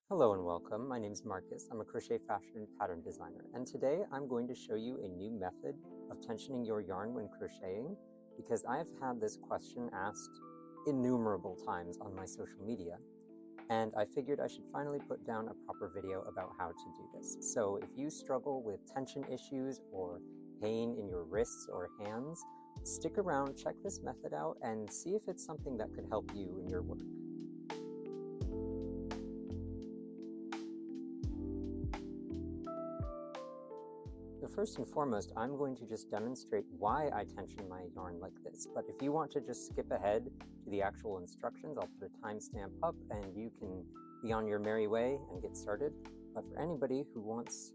Hello and welcome. My name is Marcus. I'm a crochet fashion pattern designer, and today I'm going to show you a new method of tensioning your yarn when crocheting because I've had this question asked innumerable times on my social media, and I figured I should finally put down a proper video about how to do this. So if you struggle with tension issues or pain in your wrists or hands, stick around, check this method out, and see if it's something that could help you in your work. So first and foremost, I'm going to just demonstrate why I tension my yarn like this. But if you want to just skip ahead to the actual instructions, I'll put a timestamp up and you can be on your merry way and get started. But for anybody who wants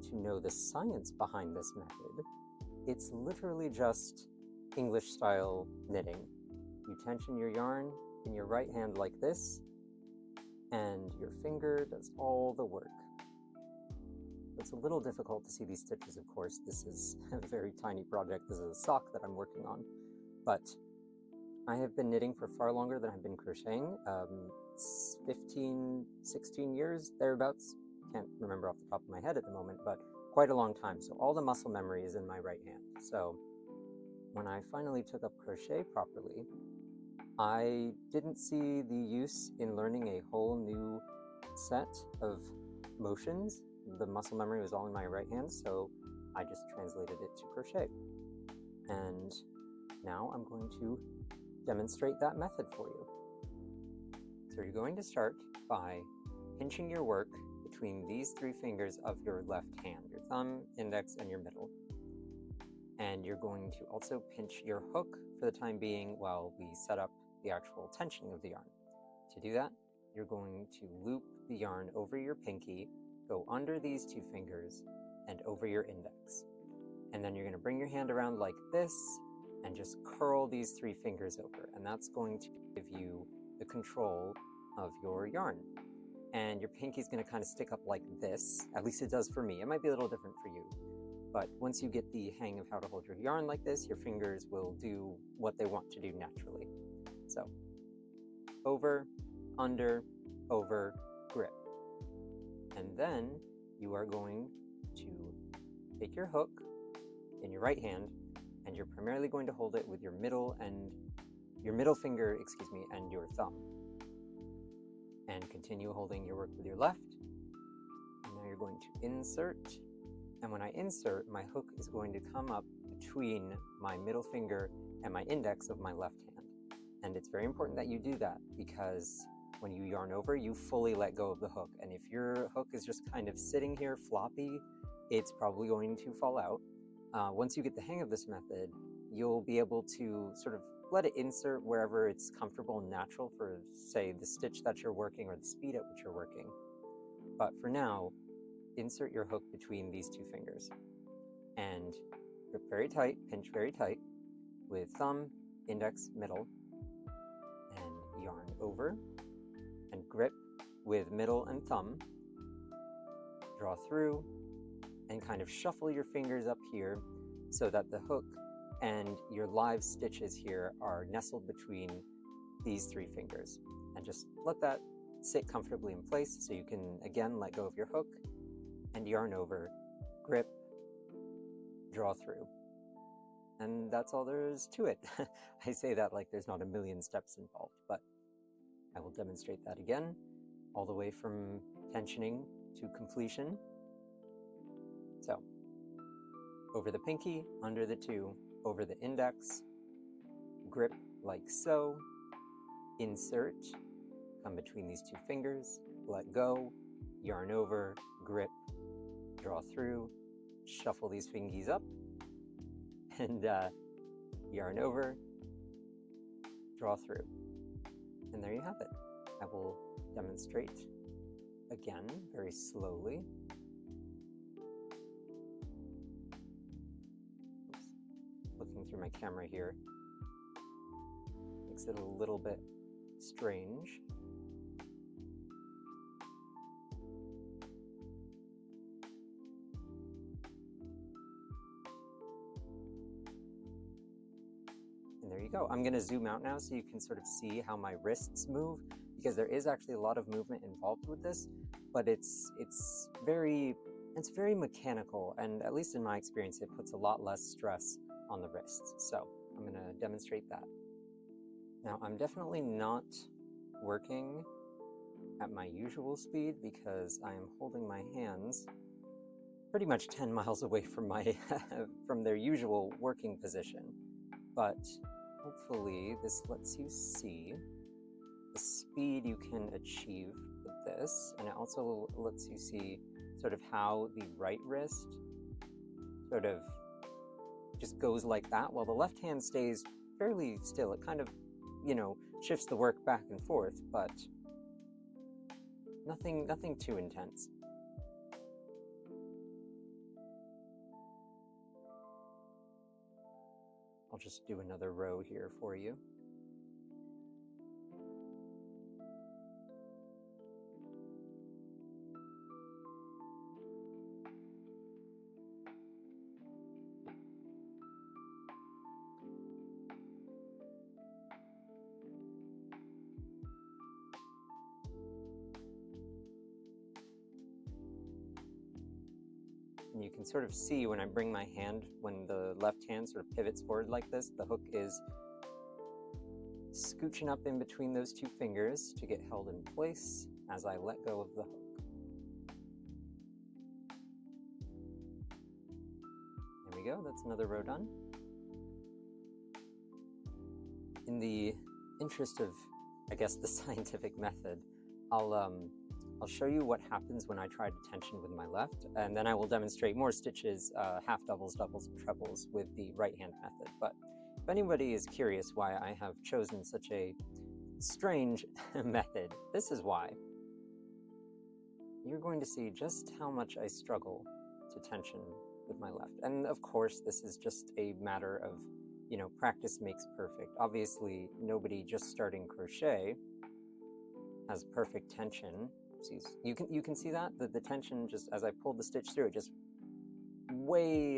to know the science behind this method, it's literally just English style knitting. You tension your yarn in your right hand like this, and your finger does all the work. It's a little difficult to see these stitches, of course. This is a very tiny project. This is a sock that I'm working on. But I have been knitting for far longer than I've been crocheting. 15, 16 years, thereabouts. Can't remember off the top of my head at the moment, but quite a long time. So all the muscle memory is in my right hand. So when I finally took up crochet properly, I didn't see the use in learning a whole new set of motions. The muscle memory was all in my right hand, so I just translated it to crochet. And now I'm going to demonstrate that method for you. So you're going to start by pinching your work between these three fingers of your left hand, your thumb, index, and your middle. And you're going to also pinch your hook for the time being while we set up the actual tensioning of the yarn. To do that, you're going to loop the yarn over your pinky, go under these two fingers, and over your index. And then you're going to bring your hand around like this and just curl these three fingers over. And that's going to give you the control of your yarn. And your pinky is going to kind of stick up like this. At least it does for me. It might be a little different for you. But once you get the hang of how to hold your yarn like this, your fingers will do what they want to do naturally. So, over, under, over, grip. And then you are going to take your hook in your right hand, and you're primarily going to hold it with your middle finger, and your thumb. And continue holding your work with your left. And now you're going to insert. And when I insert, my hook is going to come up between my middle finger and my index of my left hand. And it's very important that you do that because when you yarn over, you fully let go of the hook. And if your hook is just kind of sitting here floppy, it's probably going to fall out. Once you get the hang of this method, you'll be able to sort of let it insert wherever it's comfortable and natural for, say, the stitch that you're working or the speed at which you're working. But for now, insert your hook between these two fingers. And grip very tight, pinch very tight, with thumb, index, middle, and yarn over. And grip with middle and thumb, draw through, and kind of shuffle your fingers up here so that the hook and your live stitches here are nestled between these three fingers. And just let that sit comfortably in place so you can, again, let go of your hook and yarn over, grip, draw through. And that's all there is to it. I say that like there's not a million steps involved, but I will demonstrate that again, all the way from tensioning to completion. So, over the pinky, under the two, over the index, grip like so, insert, come between these two fingers, let go, yarn over, grip, draw through, shuffle these fingies up, and yarn over, draw through. And there you have it. I will demonstrate again very slowly. Oops. Looking through my camera here makes it a little bit strange. And there you go. I'm going to zoom out now so you can sort of see how my wrists move. because there is actually a lot of movement involved with this, but it's very mechanical, and at least in my experience, it puts a lot less stress on the wrists. So I'm going to demonstrate that. Now, I'm definitely not working at my usual speed because I am holding my hands pretty much 10 miles away from my from their usual working position. But hopefully this lets you see the speed you can achieve with this, and it also lets you see sort of how the right wrist sort of just goes like that while the left hand stays fairly still. It kind of, you know, shifts the work back and forth, but nothing too intense. I'll just do another row here for you. And you can sort of see when I bring my hand, when the left hand sort of pivots forward like this, the hook is scooching up in between those two fingers to get held in place as I let go of the hook. There we go, that's another row done. In the interest of, I guess, the scientific method, I'll show you what happens when I try to tension with my left, and then I will demonstrate more stitches, half doubles, doubles, and trebles with the right hand method. But if anybody is curious why I have chosen such a strange method, this is why. You're going to see just how much I struggle to tension with my left. And of course, this is just a matter of, you know, practice makes perfect. Obviously, nobody just starting crochet has perfect tension. You can see that the tension, just as I pulled the stitch through, it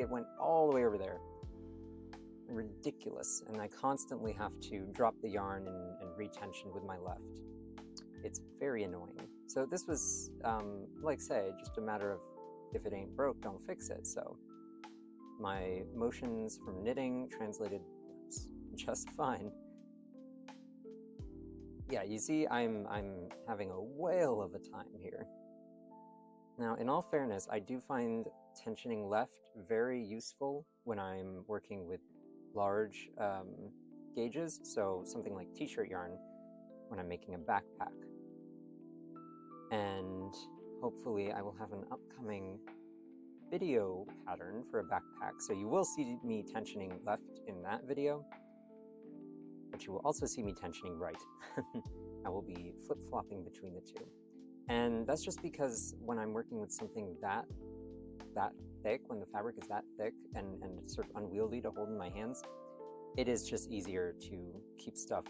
went all the way over there. Ridiculous. And I constantly have to drop the yarn and retension with my left. It's very annoying. So this was, like I say, just a matter of if it ain't broke, don't fix it. So my motions from knitting translated just fine. Yeah, you see, I'm having a whale of a time here. Now, in all fairness, I do find tensioning left very useful when I'm working with large gauges, so something like t-shirt yarn when I'm making a backpack. And hopefully I will have an upcoming video pattern for a backpack, so you will see me tensioning left in that video, but you will also see me tensioning right. I will be flip-flopping between the two. And that's just because when I'm working with something that thick, when the fabric is that thick and sort of unwieldy to hold in my hands, it is just easier to keep stuff,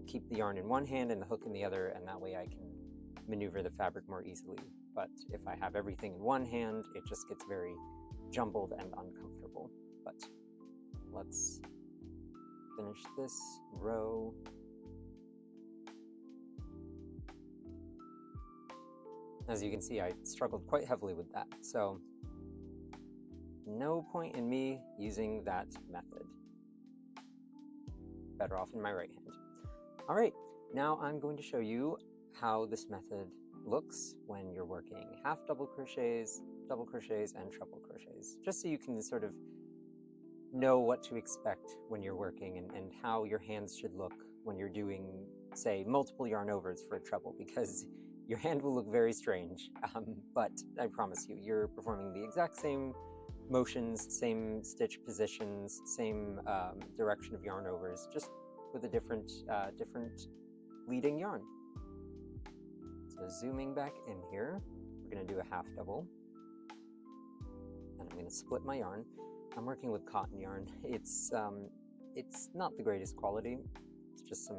keep the yarn in one hand and the hook in the other, and that way I can maneuver the fabric more easily. But if I have everything in one hand, it just gets very jumbled and uncomfortable. But let's finish this row. As you can see, I struggled quite heavily with that, so no point in me using that method. Better off in my right hand. All right, now I'm going to show you how this method looks when you're working half double crochets, and treble crochets, just so you can sort of know what to expect when you're working and how your hands should look when you're doing, say, multiple yarn overs for a treble, because your hand will look very strange, but I promise you, you're performing the exact same motions, same stitch positions, same direction of yarn overs, just with a different leading yarn. So zooming back in here, we're going to do a half double, and I'm going to split my yarn. I'm working with cotton yarn. It's not the greatest quality. It's just some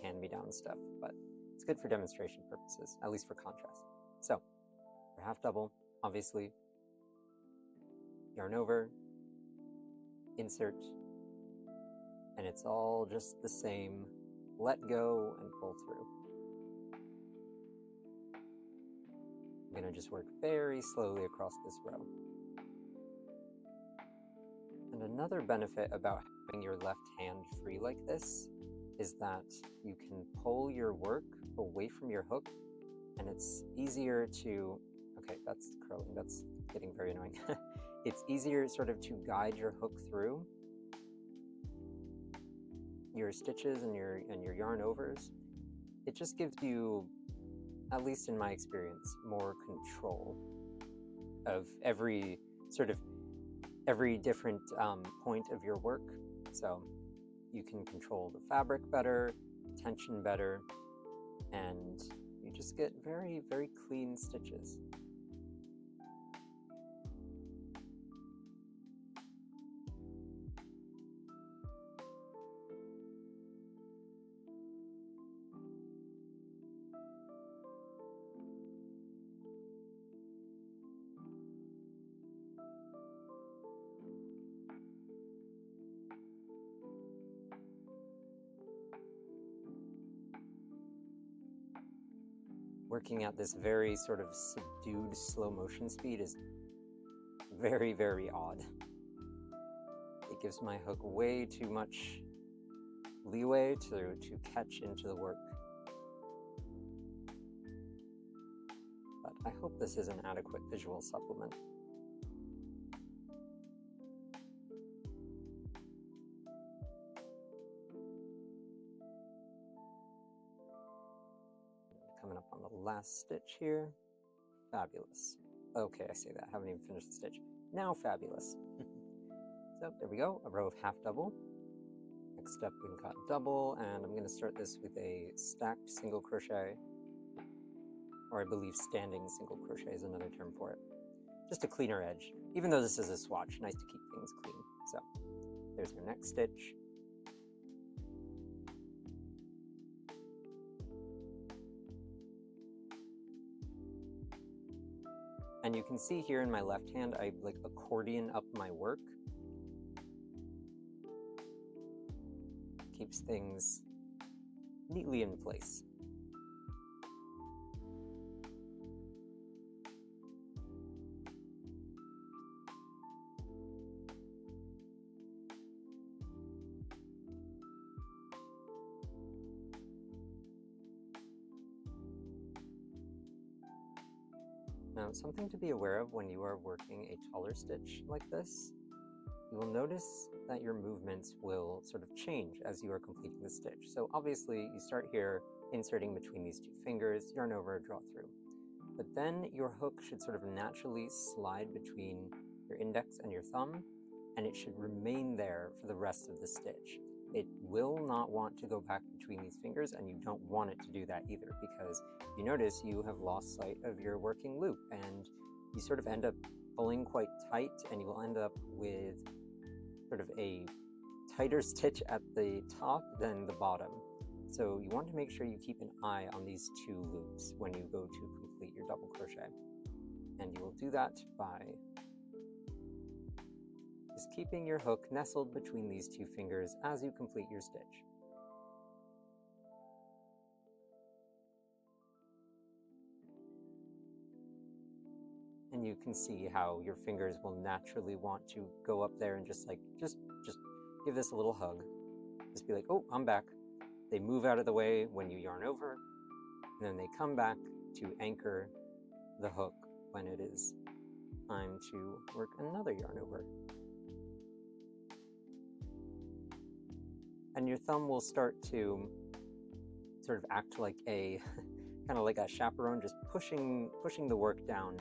hand-me-down stuff, but it's good for demonstration purposes, at least for contrast. So, for half double, obviously, yarn over, insert, and it's all just the same. Let go and pull through. I'm going to just work very slowly across this row. And another benefit about having your left hand free like this is that you can pull your work away from your hook, and it's easier to, okay, that's curling, that's getting very annoying. It's easier sort of to guide your hook through your stitches and your yarn overs. It just gives you, at least in my experience, more control of every different point of your work. So you can control the fabric better, tension better, and you just get very, very clean stitches. Working at this very sort of subdued slow motion speed is very, very odd. It gives my hook way too much leeway to catch into the work. But I hope this is an adequate visual supplement. Coming up on the last stitch here. Fabulous. Okay, I say that, haven't even finished the stitch. Now fabulous. So there we go, a row of half double. Next step we've got double, and I'm going to start this with a stacked single crochet, or I believe standing single crochet is another term for it. Just a cleaner edge, even though this is a swatch, nice to keep things clean. So there's our next stitch. And you can see here in my left hand, I like accordion up my work. Keeps things neatly in place. Now, something to be aware of when you are working a taller stitch like this, you will notice that your movements will sort of change as you are completing the stitch. So obviously you start here inserting between these two fingers, yarn over, draw through. But then your hook should sort of naturally slide between your index and your thumb, and it should remain there for the rest of the stitch. It will not want to go back between these fingers, and you don't want it to do that either, because you notice you have lost sight of your working loop, and you sort of end up pulling quite tight, and you will end up with sort of a tighter stitch at the top than the bottom. So you want to make sure you keep an eye on these two loops when you go to complete your double crochet. And you will do that by just keeping your hook nestled between these two fingers as you complete your stitch. And you can see how your fingers will naturally want to go up there and just give this a little hug. Just be like, oh, I'm back. They move out of the way when you yarn over, and then they come back to anchor the hook when it is time to work another yarn over. And your thumb will start to sort of act like a kind of like a chaperone, just pushing the work down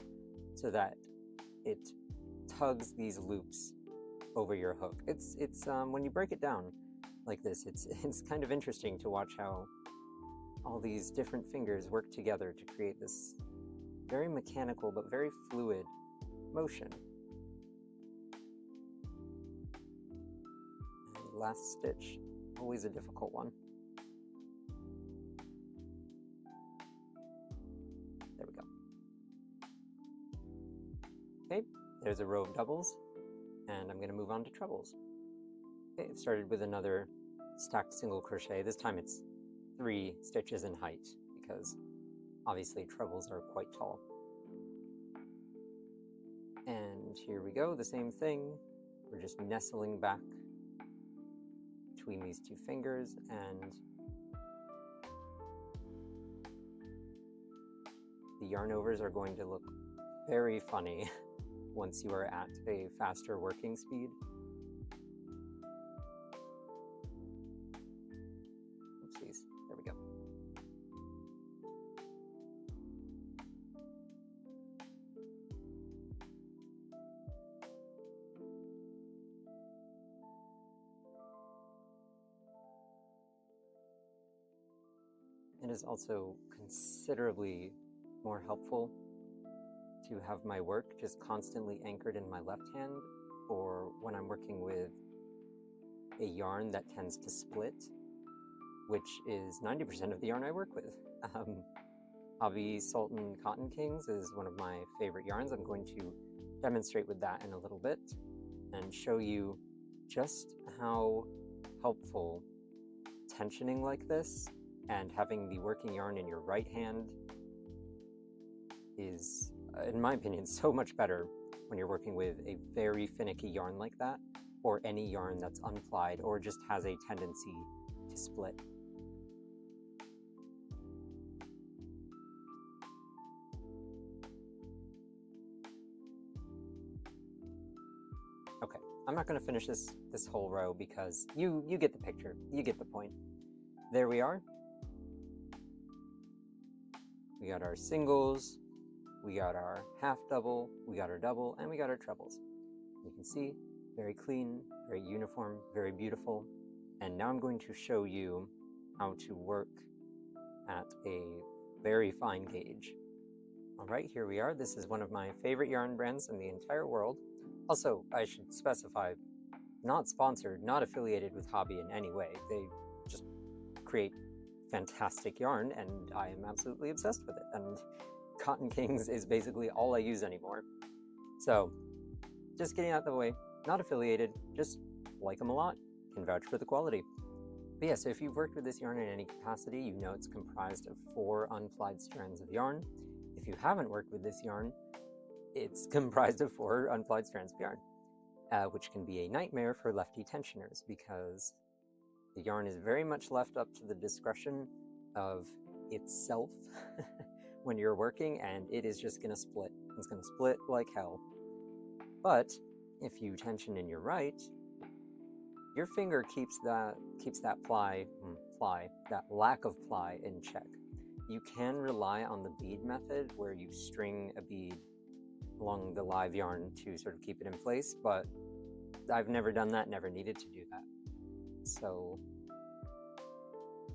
so that it tugs these loops over your hook. It's when you break it down like this, it's kind of interesting to watch how all these different fingers work together to create this very mechanical but very fluid motion. And last stitch, always a difficult one. There we go. Okay, there's a row of doubles, and I'm going to move on to trebles. Okay, it started with another stacked single crochet. This time it's 3 stitches in height, because obviously trebles are quite tall. And here we go, the same thing. We're just nestling back between these two fingers, and the yarn overs are going to look very funny once you are at a faster working speed. Oopsies, there we go. It is also considerably more helpful to have my work just constantly anchored in my left hand, or when I'm working with a yarn that tends to split, which is 90% of the yarn I work with. Hobby Sultan Cotton Kings is one of my favorite yarns. I'm going to demonstrate with that in a little bit and show you just how helpful tensioning like this and having the working yarn in your right hand is, in my opinion, so much better when you're working with a very finicky yarn like that, or any yarn that's unplied or just has a tendency to split. Okay, I'm not going to finish this whole row because you get the picture, you get the point. There we are. We got our singles, we got our half double, we got our double, and we got our trebles. You can see, very clean, very uniform, very beautiful. And now I'm going to show you how to work at a very fine gauge. All right, here we are. This is one of my favorite yarn brands in the entire world. Also, I should specify, not sponsored, not affiliated with Hobby in any way. They just create fantastic yarn, and I am absolutely obsessed with it. And Cotton Kings is basically all I use anymore. So, just getting out of the way, not affiliated, just like them a lot, can vouch for the quality. But yeah, so if you've worked with this yarn in any capacity, you know it's comprised of 4 unplied strands of yarn. If you haven't worked with this yarn, it's comprised of 4 unplied strands of yarn, which can be a nightmare for lefty tensioners because the yarn is very much left up to the discretion of itself when you're working, and it is just going to split. It's going to split like hell. But if you tension in your right, your finger keeps that that lack of ply in check. You can rely on the bead method where you string a bead along the live yarn to sort of keep it in place, but I've never done that, never needed to do that. So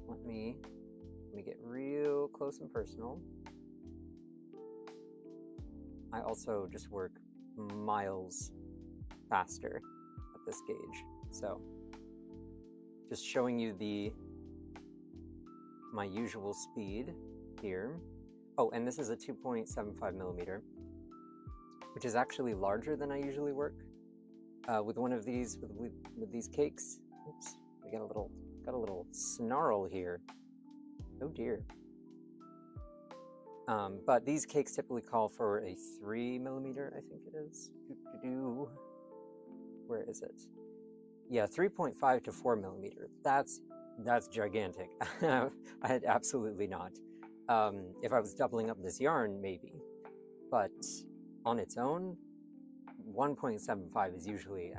let me get real close and personal. I also just work miles faster at this gauge. So just showing you my usual speed here. Oh, and this is a 2.75 millimeter, which is actually larger than I usually work with one of these with these cakes. Oops, we got a little snarl here. Oh dear. But these cakes typically call for a 3 millimeter, I think it is. Where is it? Yeah, 3.5 to 4 millimeter. That's gigantic. I absolutely not. If I was doubling up this yarn, maybe. But on its own, 1.75 is usually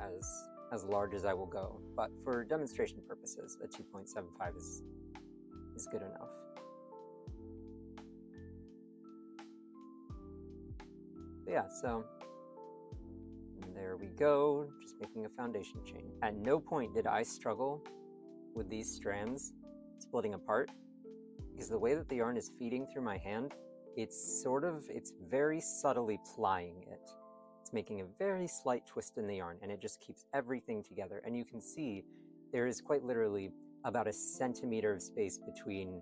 as large as I will go. But for demonstration purposes, a 2.75 is good enough. But yeah, so there we go, just making a foundation chain. At no point did I struggle with these strands splitting apart, because the way that the yarn is feeding through my hand, it's very subtly plying it. It's making a very slight twist in the yarn, and it just keeps everything together. And you can see there is quite literally about a centimeter of space between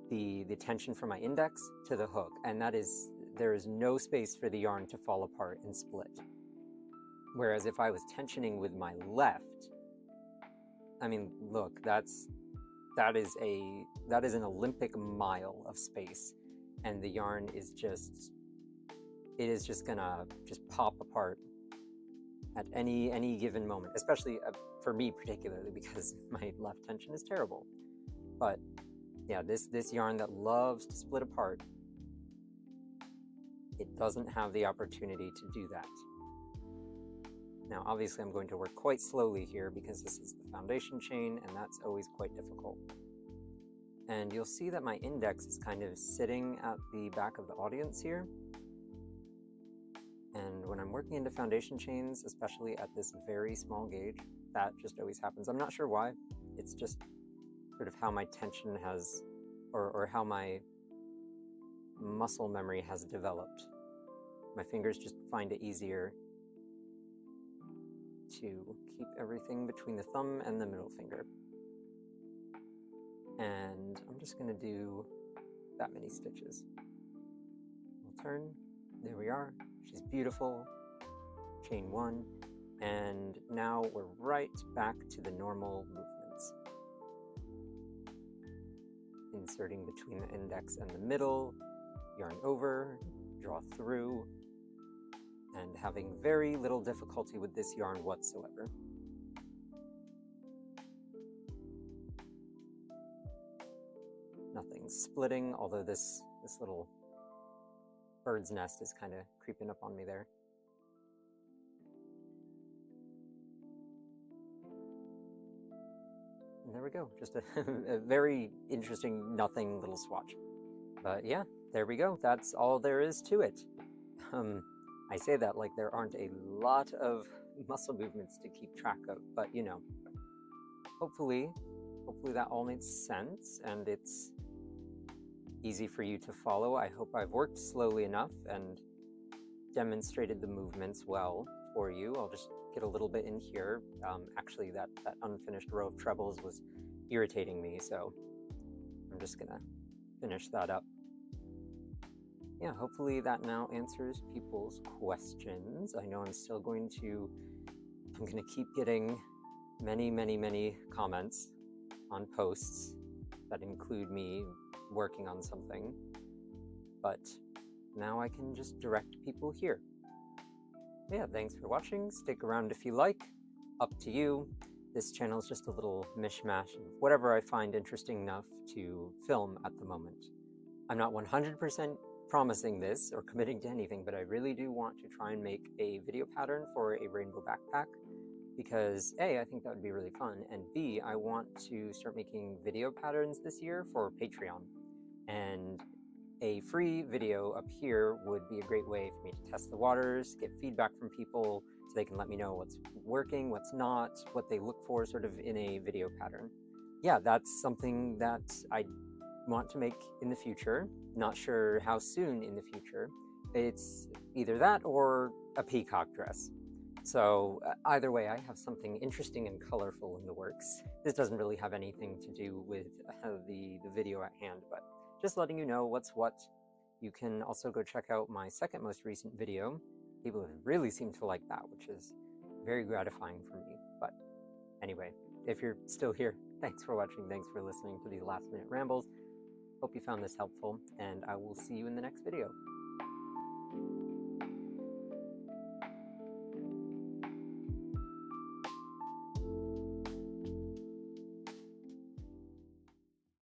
the tension from my index to the hook, and there is no space for the yarn to fall apart and split. Whereas if I was tensioning with my left, I mean, look, that is an Olympic mile of space, and the yarn is just, it is just gonna just pop apart at any given moment, especially for me particularly, because my left tension is terrible. But yeah, this yarn that loves to split apart, it doesn't have the opportunity to do that. Now, obviously I'm going to work quite slowly here because this is the foundation chain, and that's always quite difficult. And you'll see that my index is kind of sitting at the back of the audience here. And when I'm working into foundation chains, especially at this very small gauge, that just always happens. I'm not sure why. It's just sort of how my tension has, or how my muscle memory has developed. My fingers just find it easier to keep everything between the thumb and the middle finger. And I'm just going to do that many stitches. We'll turn. There we are. She's beautiful. Chain one. And now we're right back to the normal movements. Inserting between the index and the middle, yarn over, draw through, and having very little difficulty with this yarn whatsoever. Nothing splitting, although this little bird's nest is kind of creeping up on me there. And there we go, just a very interesting nothing little swatch. But yeah, there we go, that's all there is to it. I say that like there aren't a lot of muscle movements to keep track of, but you know, hopefully that all makes sense and it's easy for you to follow. I hope I've worked slowly enough and demonstrated the movements well for you. I'll just get a little bit in here. Actually, that unfinished row of trebles was irritating me, so I'm just gonna finish that up. Yeah, hopefully that now answers people's questions. I know I'm going to keep getting many comments on posts that include me working on something, but now I can just direct people here. Yeah, thanks for watching. Stick around if you like. Up to you. This channel is just a little mishmash of whatever I find interesting enough to film at the moment. I'm not 100% promising this or committing to anything, but I really do want to try and make a video pattern for a rainbow backpack because A, I think that would be really fun, and B, I want to start making video patterns this year for Patreon. And a free video up here would be a great way for me to test the waters, get feedback from people so they can let me know what's working, what's not, what they look for sort of in a video pattern. Yeah, that's something that I want to make in the future. Not sure how soon in the future. It's either that or a peacock dress. So either way, I have something interesting and colorful in the works. This doesn't really have anything to do with the video at hand, but just letting you know what's what. You can also go check out my second most recent video. People really seem to like that, which is very gratifying for me. But anyway, if you're still here, thanks for watching. Thanks for listening to these last minute rambles. Hope you found this helpful, and I will see you in the next video.